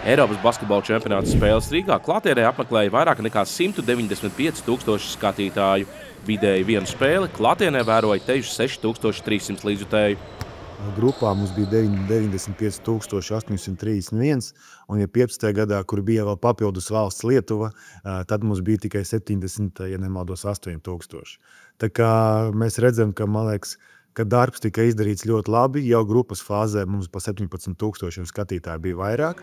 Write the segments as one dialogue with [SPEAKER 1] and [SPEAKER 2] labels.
[SPEAKER 1] Eiropas basketbola čempionāta spēles Rīgā klātienē apmeklēja vairāk nekā 195 tūkstoši skatītāju. Vidēji vienu spēli klātienē vēroja teju 6300 līdzjutēju.
[SPEAKER 2] Grupā mums bija 95,831, un ja 15. gadā, kur bija vēl papildus valsts Lietuva, tad mums bija tikai 70, ja nemaldos, 8,000. Tā kā mēs redzam, ka, man liekas, ka darbs tika izdarīts ļoti labi, jau grupas fāzē mums pa 17,000 skatītāju bija vairāk.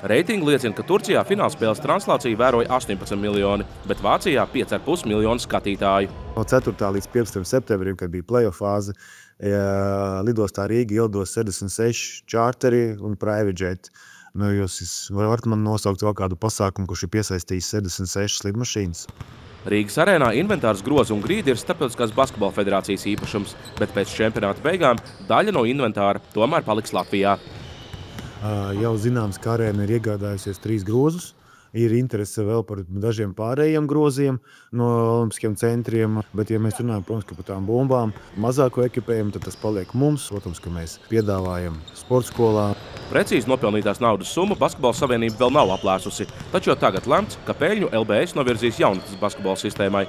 [SPEAKER 1] Reitingi liecina, ka Turcijā finālspēles translāciju vēroja 18 miljoni, bet Vācijā 5,5 miljonu skatītāju.
[SPEAKER 2] No 4. līdz 15. septembrim, kad bija play-off fāze, lidostā Rīga ielidos 76 čārteri un private jet. Jūs varat man nosaukt vēl kādu pasākumu, kurš ir piesaistījis 76 lidmašīnas?
[SPEAKER 1] Rīgas arēnā inventārs, grozi un grīdi ir Starptautiskās basketbola federācijas īpašums, bet pēc čempionāta beigām daļa no inventāra tomēr paliks Latvijā.
[SPEAKER 2] Jau zināms, ka arēna ir iegādājusies 3 grozus. Ir interese vēl par dažiem pārējiem groziem no olimpiskiem centriem, bet, ja mēs runājam, protams, par tām bumbām, mazāko ekipējumu, tad tas paliek mums. Protams, ka mēs piedāvājam sporta skolā.
[SPEAKER 1] Precīzi nopelnītās naudas summu Basketbola savienība vēl nav aplēsusi, taču jau tagad lemts, ka peļņu LBS novirzīs jaunatnes basketbola sistēmai.